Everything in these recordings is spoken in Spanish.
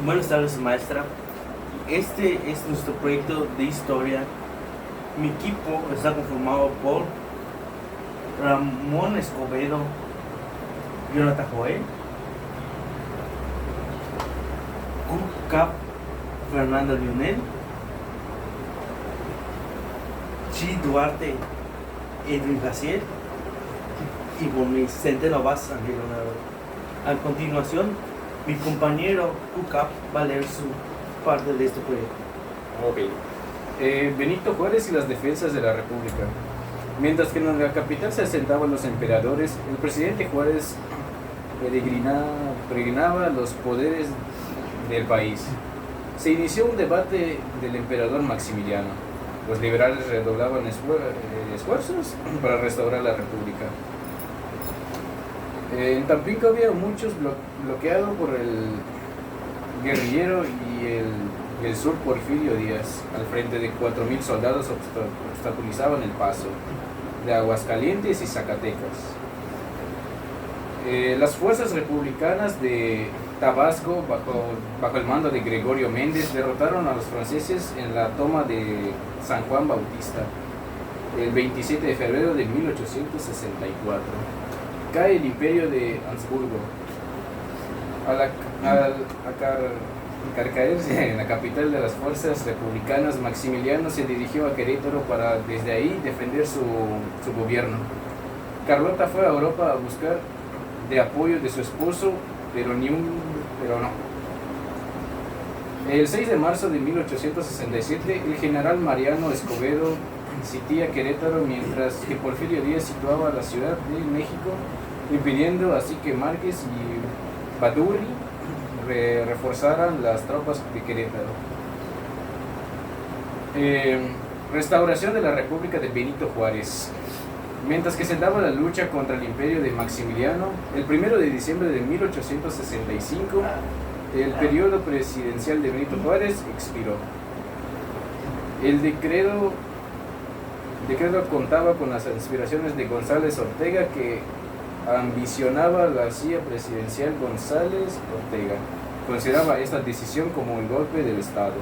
Buenas tardes, maestra. Este es nuestro proyecto de historia. Mi equipo está conformado por Ramón Escobedo, Jonathan Joel, Cap Fernando Lionel, Chi Duarte, Edwin Jaciel y por mi Centeno Vaz, Ángel Leonardo. A continuación, mi compañero UCAP va a leer su parte de este proyecto. Ok. Benito Juárez y las defensas de la República. Mientras que en la capital se asentaban los emperadores, el presidente Juárez peregrinaba los poderes del país. Se inició un debate del emperador Maximiliano. Los liberales redoblaban esfuerzos para restaurar la República. En Tampico había muchos bloqueados por el guerrillero y el sur Porfirio Díaz. Al frente de 4.000 soldados obstaculizaban el paso de Aguascalientes y Zacatecas. Las fuerzas republicanas de Tabasco, bajo el mando de Gregorio Méndez, derrotaron a los franceses en la toma de San Juan Bautista el 27 de febrero de 1864. Cae el imperio de Habsburgo. Al caerse en la capital de las fuerzas republicanas, Maximiliano se dirigió a Querétaro para desde ahí defender su gobierno. Carlota fue a Europa a buscar de apoyo de su esposo, pero no. El 6 de marzo de 1867, el general Mariano Escobedo sitía Querétaro, mientras que Porfirio Díaz situaba la Ciudad de México, impidiendo así que Márquez y Baturri reforzaran las tropas de Querétaro. Restauración de la República de Benito Juárez. Mientras que se daba la lucha contra el imperio de Maximiliano, el 1 de diciembre de 1865, el periodo presidencial de Benito Juárez expiró. El decreto contaba con las inspiraciones de González Ortega, que ambicionaba la silla presidencial. González Ortega consideraba esta decisión como el golpe del Estado.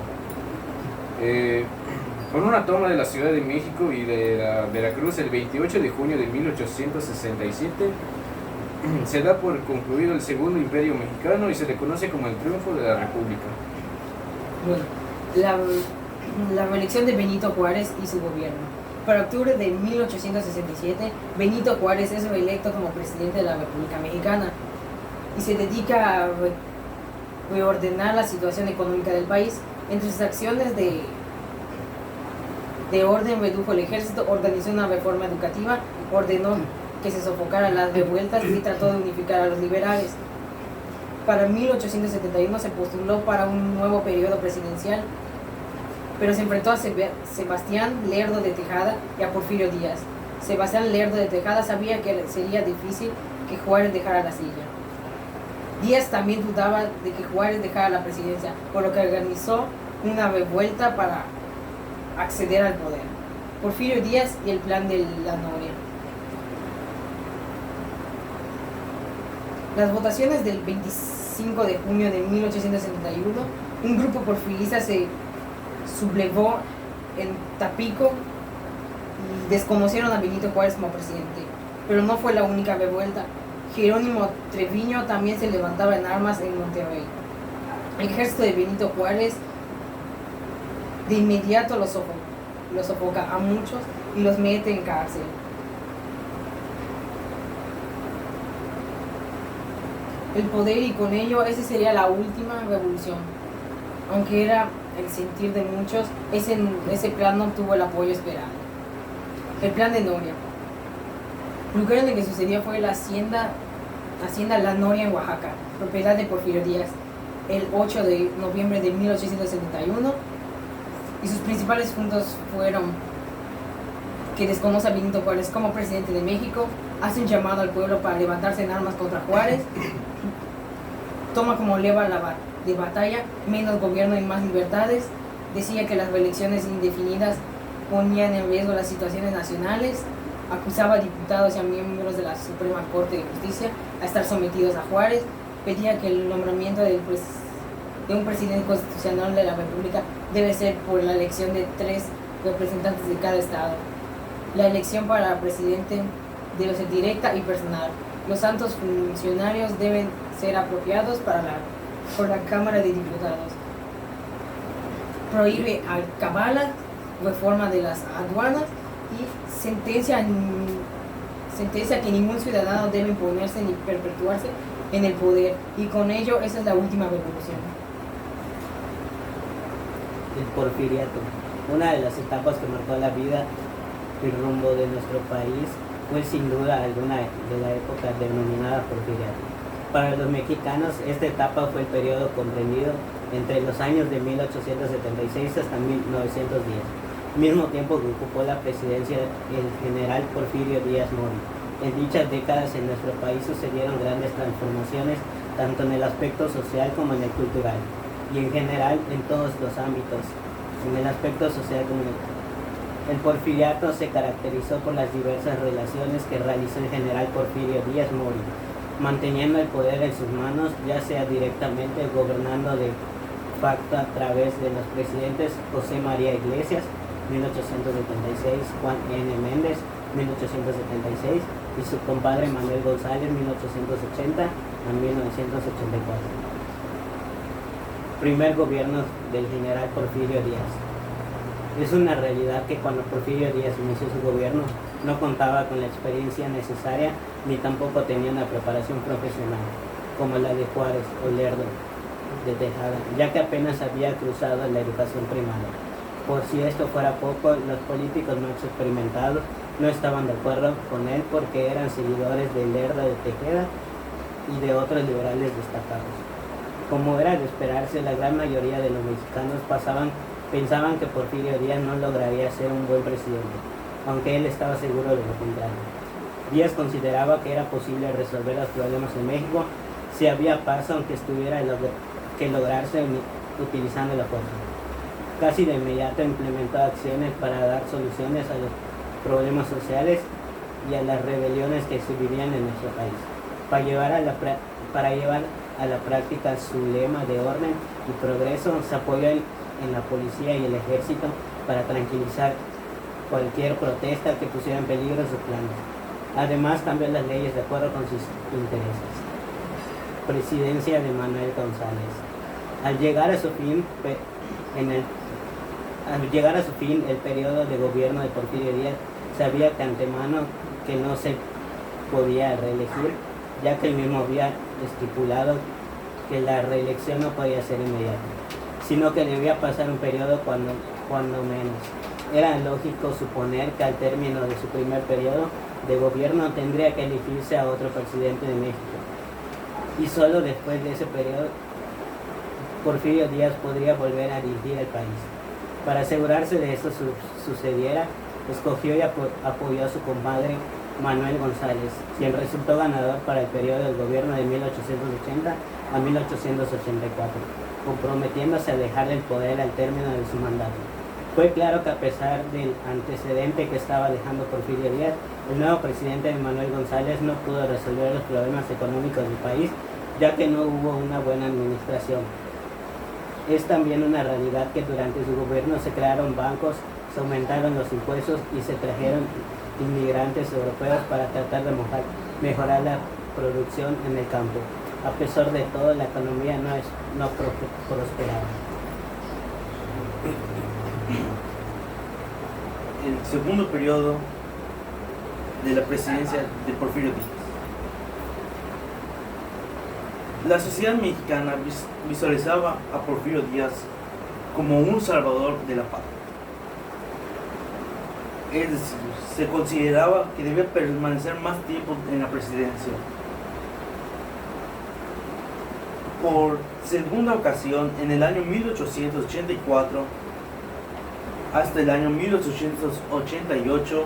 Con una toma de la Ciudad de México y de la Veracruz el 28 de junio de 1867, se da por concluido el Segundo Imperio Mexicano y se le conoce como el triunfo de la República. Bueno, la reelección de Benito Juárez y su gobierno. Para octubre de 1867, Benito Juárez es reelecto como presidente de la República Mexicana y se dedica a reordenar la situación económica del país. Entre sus acciones de orden, redujo el ejército, organizó una reforma educativa, ordenó que se sofocaran las revueltas y trató de unificar a los liberales. Para 1871 se postuló para un nuevo periodo presidencial, pero se enfrentó a Sebastián Lerdo de Tejada y a Porfirio Díaz. Sebastián Lerdo de Tejada sabía que sería difícil que Juárez dejara la silla. Díaz también dudaba de que Juárez dejara la presidencia, por lo que organizó una revuelta para acceder al poder. Porfirio Díaz y el plan de la Noria. Las votaciones del 25 de junio de 1871, un grupo porfirista se sublevó en Tampico y desconocieron a Benito Juárez como presidente. Pero no fue la única revuelta. Jerónimo Treviño también se levantaba en armas en Monterrey. El ejército de Benito Juárez de inmediato los sofoca a muchos y los mete en cárcel. El poder, y con ello esa sería la última revolución. Aunque era el sentir de muchos, ese plan no obtuvo el apoyo esperado. El plan de Noria. El lugar en el que sucedió fue la hacienda La Noria en Oaxaca, propiedad de Porfirio Díaz, el 8 de noviembre de 1871, y sus principales puntos fueron que desconoce a Benito Juárez como presidente de México, hace un llamado al pueblo para levantarse en armas contra Juárez, toma como leva de batalla menos gobierno y más libertades, decía que las reelecciones indefinidas ponían en riesgo las situaciones nacionales, acusaba a diputados y a miembros de la Suprema Corte de Justicia a estar sometidos a Juárez, pedía que el nombramiento del de un presidente constitucional de la República debe ser por la elección de 3 representantes de cada estado. La elección para presidente debe ser directa y personal. Los altos funcionarios deben ser apropiados por la Cámara de Diputados. Prohíbe alcabalas, reforma de las aduanas y sentencia que ningún ciudadano debe imponerse ni perpetuarse en el poder, y con ello esa es la última revolución. El porfiriato, una de las etapas que marcó la vida y rumbo de nuestro país, fue sin duda alguna de la época denominada porfiriato. Para los mexicanos, esta etapa fue el periodo comprendido entre los años de 1876 hasta 1910, mismo tiempo que ocupó la presidencia el general Porfirio Díaz Mori. En dichas décadas en nuestro país sucedieron grandes transformaciones, tanto en el aspecto social como en el cultural, y en general en todos los ámbitos. En el aspecto social, el porfiriato se caracterizó por las diversas relaciones que realizó el general Porfirio Díaz Mori, manteniendo el poder en sus manos, ya sea directamente gobernando de facto a través de los presidentes José María Iglesias, 1876, Juan N. Méndez, 1876, y su compadre Manuel González, 1880 a 1984. Primer gobierno del general Porfirio Díaz. Es una realidad que cuando Porfirio Díaz inició su gobierno no contaba con la experiencia necesaria ni tampoco tenía una preparación profesional como la de Juárez o Lerdo de Tejada, ya que apenas había cruzado la educación primaria. Por si esto fuera poco, los políticos más experimentados no estaban de acuerdo con él porque eran seguidores de Lerdo de Tejada y de otros liberales destacados. Como era de esperarse, la gran mayoría de los mexicanos pensaban que Porfirio Díaz no lograría ser un buen presidente, aunque él estaba seguro de lo contrario. Díaz consideraba que era posible resolver los problemas en México si había paz, aunque estuviera que lograrse utilizando la fuerza. Casi de inmediato implementó acciones para dar soluciones a los problemas sociales y a las rebeliones que se vivían en nuestro país. Para llevar a la práctica su lema de orden y progreso, se apoyó en la policía y el ejército para tranquilizar cualquier protesta que pusiera en peligro sus planes. Además, cambió las leyes de acuerdo con sus intereses. Presidencia de Manuel González. Al llegar a su fin el periodo de gobierno de Porfirio Díaz, sabía de antemano que no se podía reelegir, ya que él mismo había estipulado que la reelección no podía ser inmediata, sino que debía pasar un periodo cuando menos. Era lógico suponer que al término de su primer periodo de gobierno tendría que elegirse a otro presidente de México, y solo después de ese periodo Porfirio Díaz podría volver a dirigir el país. Para asegurarse de esto sucediera, escogió y apoyó a su compadre Manuel González, quien resultó ganador para el periodo del gobierno de 1880 a 1884, comprometiéndose a dejarle el poder al término de su mandato. Fue claro que a pesar del antecedente que estaba dejando Porfirio Díaz, el nuevo presidente Manuel González no pudo resolver los problemas económicos del país, ya que no hubo una buena administración. Es también una realidad que durante su gobierno se crearon bancos, se aumentaron los impuestos y se trajeron inmigrantes europeos para tratar de mejorar la producción en el campo. A pesar de todo, la economía no prosperaba. El segundo periodo de la presidencia de Porfirio Díaz. La sociedad mexicana visualizaba a Porfirio Díaz como un salvador de la patria. Es decir, se consideraba que debía permanecer más tiempo en la presidencia. Por segunda ocasión, en el año 1884 hasta el año 1888,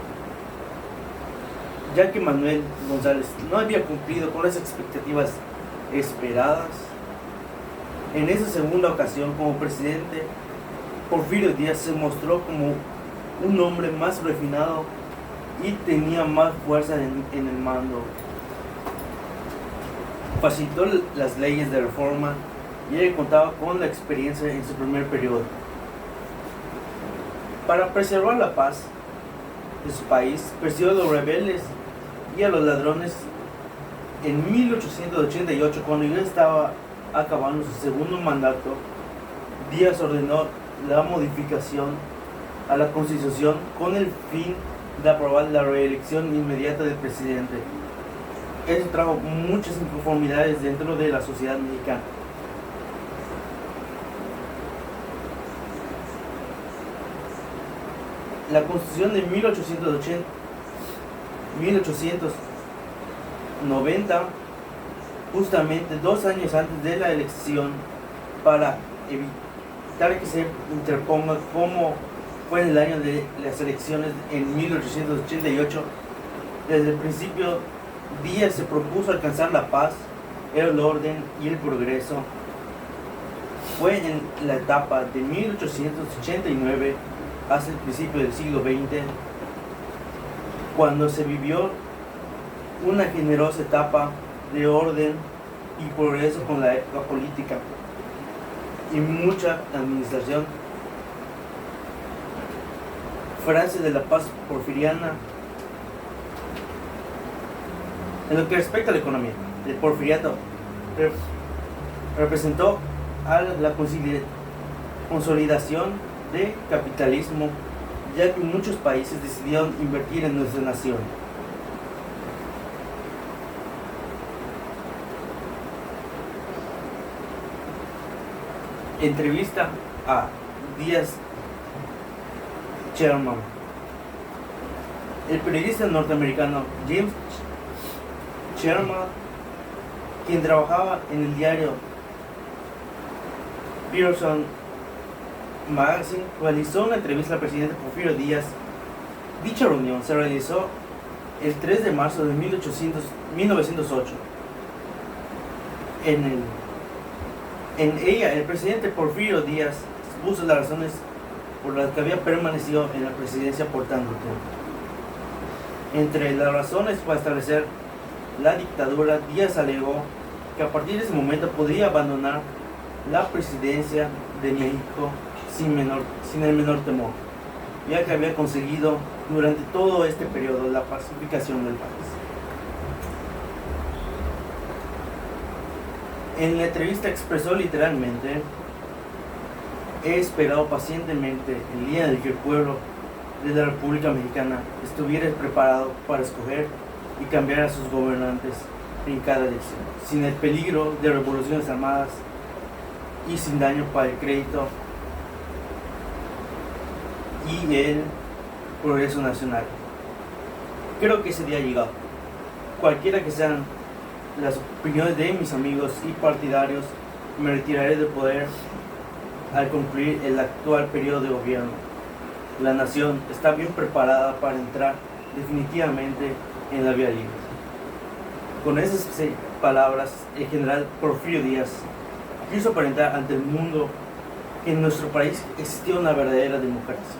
ya que Manuel González no había cumplido con las expectativas esperadas, en esa segunda ocasión como presidente, Porfirio Díaz se mostró como un hombre más refinado y tenía más fuerza en el mando. Facilitó las leyes de reforma y él contaba con la experiencia en su primer periodo. Para preservar la paz de su país, persiguió a los rebeldes y a los ladrones. En 1888, cuando ya estaba acabando su segundo mandato, Díaz ordenó la modificación a la Constitución con el fin de aprobar la reelección inmediata del presidente. Eso trajo muchas inconformidades dentro de la sociedad mexicana. La Constitución de 1890, justamente 2 años antes de la elección, para evitar que se interponga como fue en el año de las elecciones en 1888, desde el principio Díaz se propuso alcanzar la paz, el orden y el progreso. Fue en la etapa de 1889 hasta el principio del siglo XX cuando se vivió una generosa etapa de orden y progreso con la política y mucha administración. Francia de la paz porfiriana. En lo que respecta a la economía, el porfiriato representó a la consolidación del capitalismo, ya que muchos países decidieron invertir en nuestra nación. Entrevista a Díaz Sherman. El periodista norteamericano James Sherman, quien trabajaba en el diario Pearson Magazine, realizó una entrevista al presidente Porfirio Díaz. Dicha reunión se realizó el 3 de marzo de 1908. En ella, el presidente Porfirio Díaz expuso las razones por las que había permanecido en la presidencia por tanto tiempo. Entre las razones para establecer la dictadura, Díaz alegó que a partir de ese momento podría abandonar la presidencia de México sin el menor temor, ya que había conseguido durante todo este periodo la pacificación del país. En la entrevista expresó literalmente: he esperado pacientemente el día en el que el pueblo de la República Mexicana estuviera preparado para escoger y cambiar a sus gobernantes en cada elección, sin el peligro de revoluciones armadas y sin daño para el crédito y el progreso nacional. Creo que ese día ha llegado. Cualquiera que sean las opiniones de mis amigos y partidarios, me retiraré del poder al concluir el actual periodo de gobierno. La nación está bien preparada para entrar definitivamente en la vía libre. Con esas palabras, el general Porfirio Díaz quiso aparentar ante el mundo que en nuestro país existía una verdadera democracia,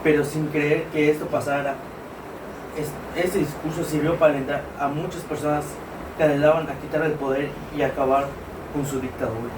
pero sin creer que esto pasara. Este discurso sirvió para alentar a muchas personas que anhelaban a quitar el poder y acabar con su dictadura.